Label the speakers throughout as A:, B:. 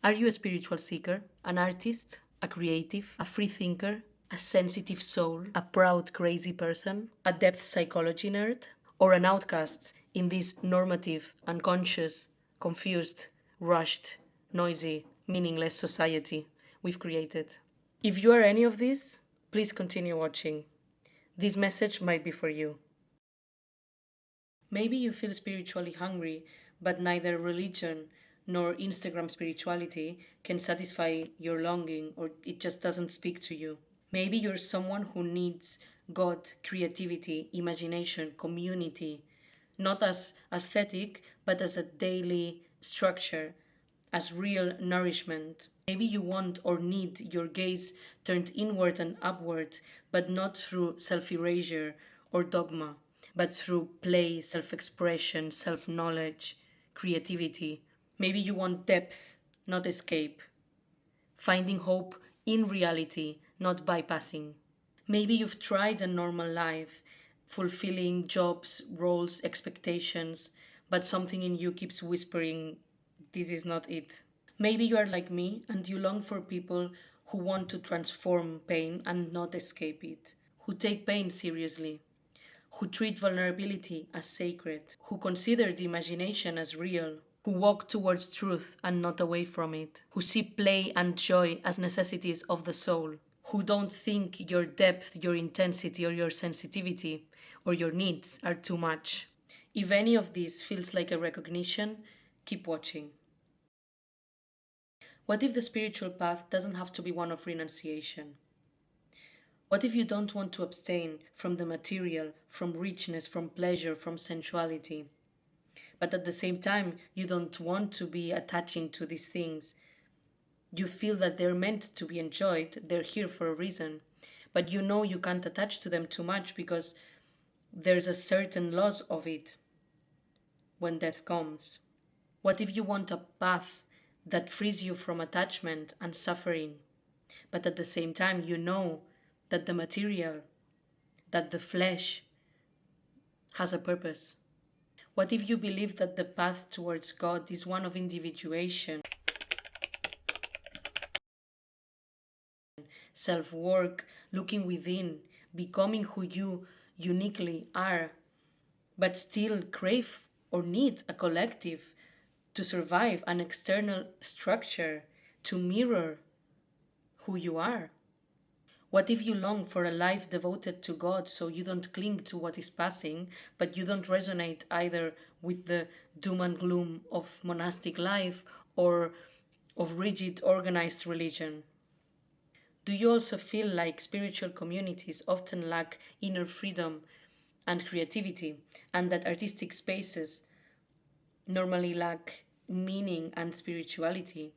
A: Are you a spiritual seeker, an artist, a creative, a free thinker, a sensitive soul, a proud, crazy person, a depth psychology nerd, or an outcast in this normative, unconscious, confused, rushed, noisy, meaningless society we've created? If you are any of these, please continue watching. This message might be for you. Maybe you feel spiritually hungry, but neither religion nor Instagram spirituality can satisfy your longing, or it just doesn't speak to you. Maybe you're someone who needs God, creativity, imagination, community, not as aesthetic, but as a daily structure, as real nourishment. Maybe you want or need your gaze turned inward and upward, but not through self erasure or dogma, but through play, self expression, self knowledge, creativity. Maybe you want depth, not escape, finding hope in reality, not bypassing. Maybe you've tried a normal life, fulfilling jobs, roles, expectations, but something in you keeps whispering, this is not it. Maybe you are like me and you long for people who want to transform pain and not escape it, who take pain seriously, who treat vulnerability as sacred, who consider the imagination as real, who walk towards truth and not away from it, who see play and joy as necessities of the soul, who don't think your depth, your intensity, or your sensitivity, or your needs are too much. If any of this feels like a recognition, keep watching. What if the spiritual path doesn't have to be one of renunciation? What if you don't want to abstain from the material, from richness, from pleasure, from sensuality? But at the same time, you don't want to be attaching to these things. You feel that they're meant to be enjoyed, they're here for a reason. But you know you can't attach to them too much because there's a certain loss of it when death comes. What if you want a path that frees you from attachment and suffering, but at the same time you know that the material, that the flesh has a purpose? What if you believe that the path towards God is one of individuation, self-work, looking within, becoming who you uniquely are, but still crave or need a collective to survive, an external structure to mirror who you are? What if you long for a life devoted to God so you don't cling to what is passing, but you don't resonate either with the doom and gloom of monastic life or of rigid organized religion? Do you also feel like spiritual communities often lack inner freedom and creativity, and that artistic spaces normally lack meaning and spirituality,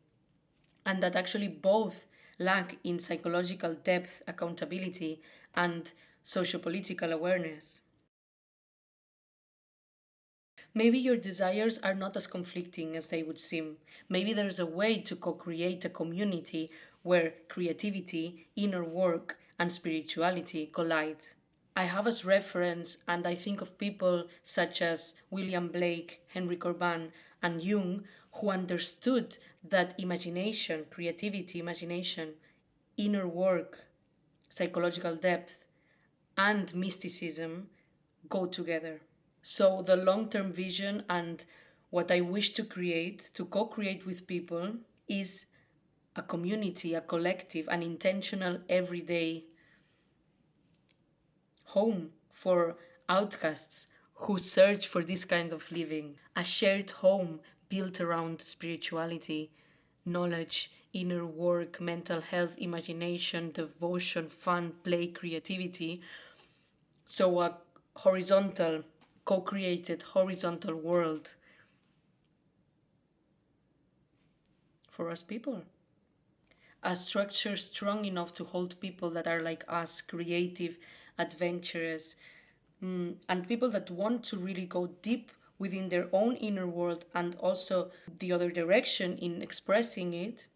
A: and that actually both lack in psychological depth, accountability, and sociopolitical awareness? Maybe your desires are not as conflicting as they would seem. Maybe there's a way to co create a community where creativity, inner work, and spirituality collide. I have as reference, and I think of people such as William Blake, Henry Corbin, and Jung, who understood that imagination, creativity, imagination, inner work, psychological depth, and mysticism go together. So, the long term vision and what I wish to create, to co create with people, is a community, a collective, an intentional, everyday home for outcasts who search for this kind of living, a shared home built around spirituality, knowledge, inner work, mental health, imagination, devotion, fun, play, creativity. So, a horizontal, co created horizontal world for us people. A structure strong enough to hold people that are like us, creative, adventurous, and people that want to really go deep within their own inner world and also the other direction in expressing it,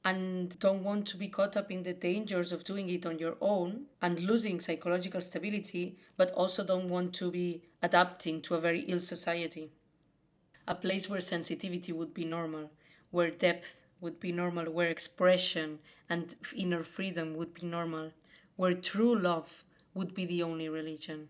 A: and don't want to be caught up in the dangers of doing it on your own and losing psychological stability, but also don't want to be adapting to a very ill society. A place where sensitivity would be normal, where depth would be normal, where expression and inner freedom would be normal, where true love would be the only religion.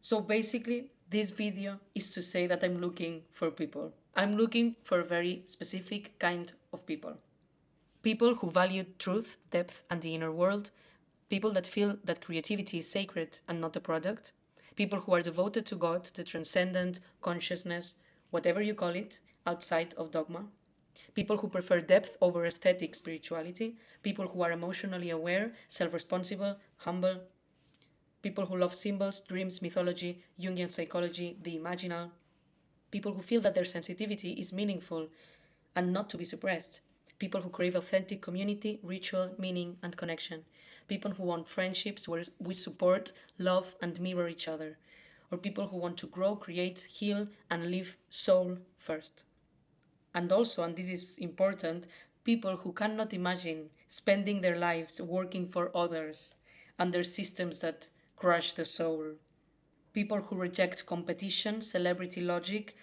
A: So basically, this video is to say that I'm looking for people. I'm looking for a very specific kind of people. People who value truth, depth, and the inner world. People that feel that creativity is sacred and not a product. People who are devoted to God, the transcendent, consciousness, whatever you call it, outside of dogma. People who prefer depth over aesthetic spirituality. People who are emotionally aware, self responsible, humble. People who love symbols, dreams, mythology, Jungian psychology, the imaginal. People who feel that their sensitivity is meaningful and not to be suppressed. People who crave authentic community, ritual, meaning, and connection. People who want friendships where we support, love, and mirror each other. Or people who want to grow, create, heal, and live soul first. And also, and this is important, people who cannot imagine spending their lives working for others under systems that crush the soul. People who reject competition, celebrity logic,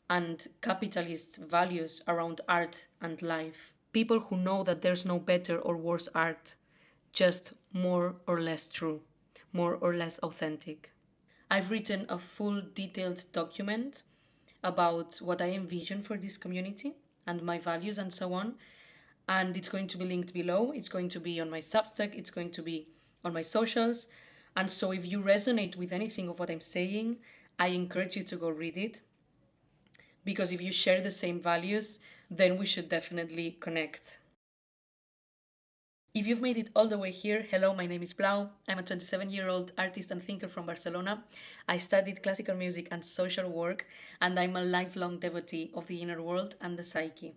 A: and capitalist values around art and life. People who know that there's no better or worse art, just more or less true, more or less authentic. I've written a full detailed document about what I envision for this community and my values and so on. And it's going to be linked below. It's going to be on my Substack. It's going to be on my socials. And so if you resonate with anything of what I'm saying, I encourage you to go read it. Because if you share the same values, then we should definitely connect. If you've made it all the way here, hello, my name is Blau. I'm a 27-year-old artist and thinker from Barcelona. I studied classical music and social work, and I'm a lifelong devotee of the inner world and the psyche.